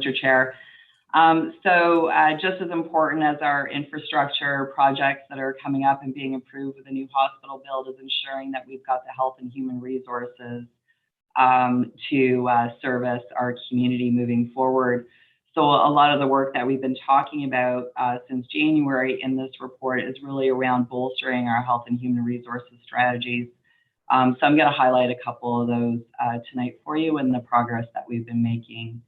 Mr. Chair. Just as important as our infrastructure projects that are coming up and being approved with the new hospital build is ensuring that we've got the health and human resources to service our community moving forward. So a lot of the work that we've been talking about since January in this report is really around bolstering our health and human resources strategies. So I'm going to highlight a couple of those tonight for you and the progress that we've been making.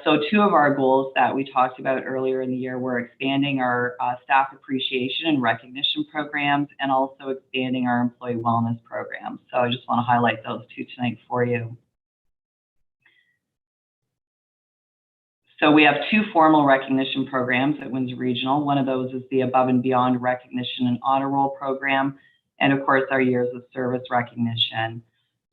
So two of our goals that we talked about earlier in the year were expanding our staff appreciation and recognition programs and also expanding our employee wellness programs. So I just want to highlight those two tonight for you. So we have two formal recognition programs at Windsor Regional. One of those is the Above and Beyond Recognition and Honor Roll program, and of course our Years of Service recognition.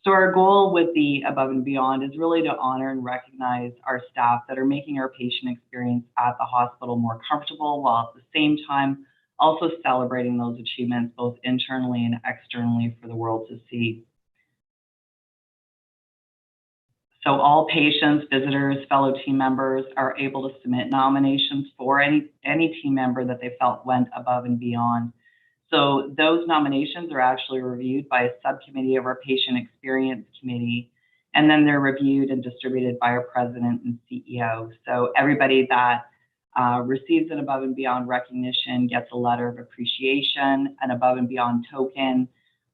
So our goal with the Above and Beyond is really to honor and recognize our staff that are making our patient experience at the hospital more comfortable, while at the same time also celebrating those achievements both internally and externally for the world to see. So all patients, visitors, fellow team members are able to submit nominations for any team member that they felt went above and beyond. So those nominations are actually reviewed by a subcommittee of our Patient Experience Committee, and then they're reviewed and distributed by our President and CEO. So everybody that receives an Above and Beyond recognition gets a letter of appreciation, an Above and Beyond token,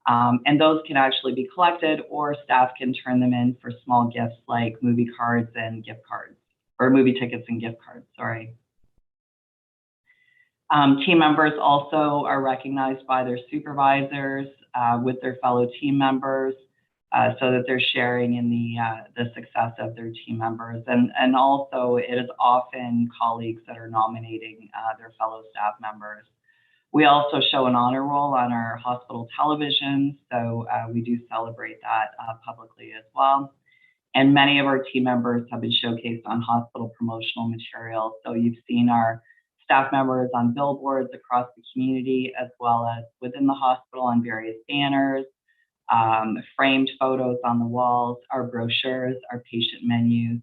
and those can actually be collected or staff can turn them in for small gifts like movie cards and gift cards, or movie tickets and gift cards, sorry. Team members also are recognized by their supervisors with their fellow team members so that they're sharing in the success of their team members. And also it is often colleagues that are nominating their fellow staff members. We also show an honor roll on our hospital television, so we do celebrate that publicly as well. And many of our team members have been showcased on hospital promotional material. So you've seen our staff members on billboards across the community, as well as within the hospital on various banners, framed photos on the walls, our brochures, our patient menus.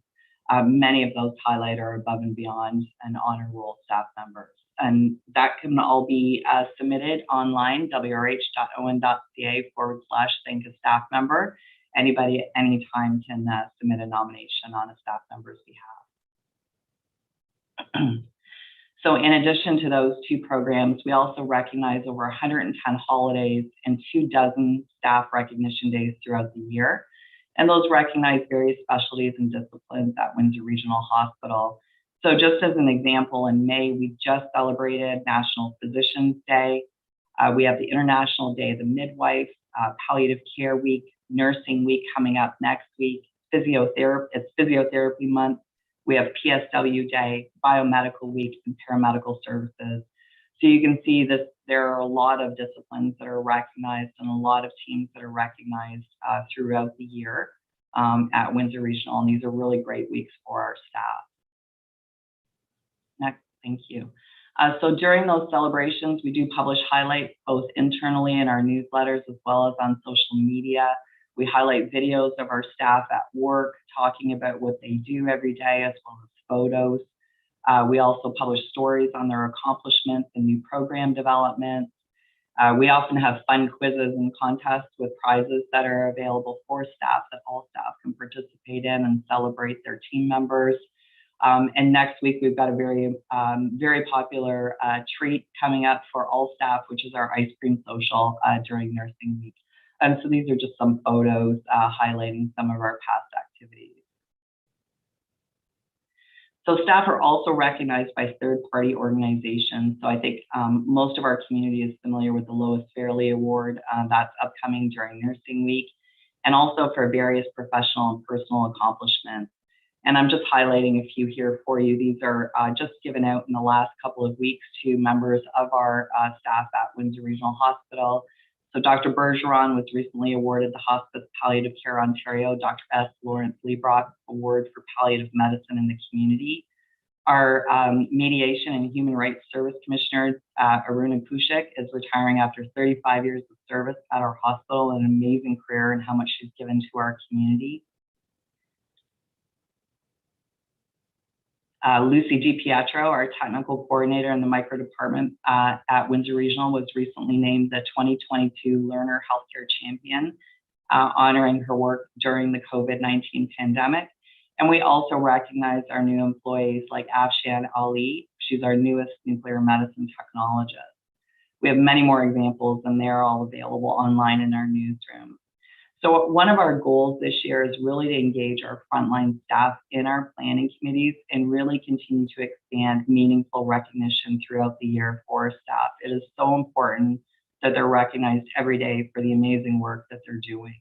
Many of those highlight our Above and Beyond and honor roll staff members. And that can all be submitted online, wrh.on.ca/thank a staff member. Anybody at any time can submit a nomination on a staff member's behalf. So in addition to those two programs, we also recognize over 110 holidays and 24 staff recognition days throughout the year. And those recognize various specialties and disciplines at Windsor Regional Hospital. So just as an example, in May, we just celebrated National Physicians Day. We have the International Day of the Midwife, Palliative Care Week, Nursing Week coming up next week, it's Physiotherapy Month. We have PSW Day, Biomedical Week, and Paramedical Services. So you can see that there are a lot of disciplines that are recognized and a lot of teams that are recognized throughout the year at Windsor Regional, and these are really great weeks for our staff. Next, thank you. So during those celebrations, we do publish highlights both internally in our newsletters as well as on social media. We highlight videos of our staff at work talking about what they do every day, as well as photos. We also publish stories on their accomplishments and new program developments. We often have fun quizzes and contests with prizes that are available for staff that all staff can participate in and celebrate their team members. And next week, we've got a very popular treat coming up for all staff, which is our ice cream social during Nursing Week. And so these are just some photos highlighting some of our past activities. So staff are also recognized by third-party organizations. So I think most of our community is familiar with the Lois Fairley Award. That's upcoming during Nursing Week, and also for various professional and personal accomplishments. And I'm just highlighting a few here for you. These are just given out in the last couple of weeks to members of our staff at Windsor Regional Hospital. So Dr. Bergeron was recently awarded the Hospice Palliative Care Ontario Dr. S. Lawrence Liebrock Award for Palliative Medicine in the Community. Our Mediation and Human Rights Service Commissioner, Aruna Pushik, is retiring after 35 years of service at our hospital, an amazing career and how much she's given to our community. Lucy DiPietro, our technical coordinator in the micro department at Windsor Regional, was recently named the 2022 Learner Healthcare Champion, honoring her work during the COVID-19 pandemic. And we also recognize our new employees like Afshan Ali. She's our newest nuclear medicine technologist. We have many more examples, and they're all available online in our newsroom. So one of our goals this year is really to engage our frontline staff in our planning committees and really continue to expand meaningful recognition throughout the year for our staff. It is so important that they're recognized every day for the amazing work that they're doing.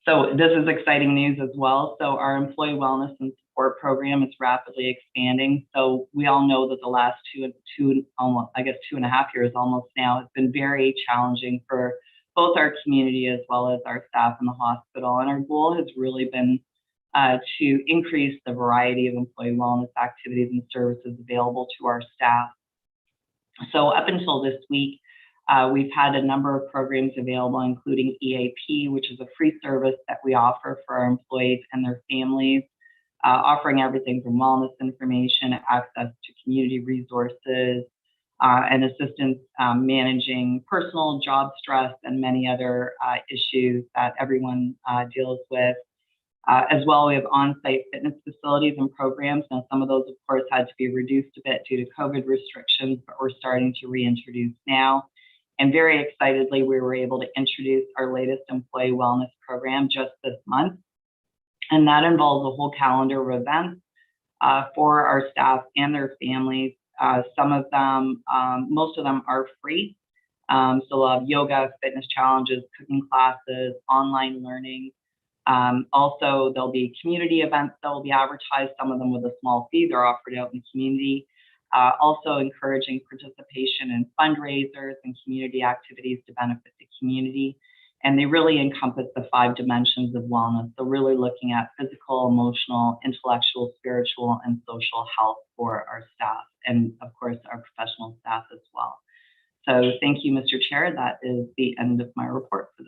So this is exciting news as well. So our employee wellness and support program is rapidly expanding. So we all know that the last almost, I guess, 2.5 years almost now has been very challenging for both our community as well as our staff in the hospital. And our goal has really been to increase the variety of employee wellness activities and services available to our staff. So up until this week, we've had a number of programs available, including EAP, which is a free service that we offer for our employees and their families, offering everything from wellness information, access to community resources, and assistance managing personal job stress and many other issues that everyone deals with. As well, we have on-site fitness facilities and programs. Now, some of those, of course, had to be reduced a bit due to COVID restrictions, but we're starting to reintroduce now. And very excitedly, we were able to introduce our latest employee wellness program just this month. And that involves a whole calendar of events for our staff and their families. Some of them, most of them are free. So we'll have yoga, fitness challenges, cooking classes, online learning. Also, there'll be community events that will be advertised, some of them with a small fee. They're offered out in the community. Also encouraging participation in fundraisers and community activities to benefit the community. And they really encompass the 5 dimensions of wellness. So really looking at physical, emotional, intellectual, spiritual, and social health for our staff, and of course, our professional staff as well. So thank you, Mr. Chair. That is the end of my report for this.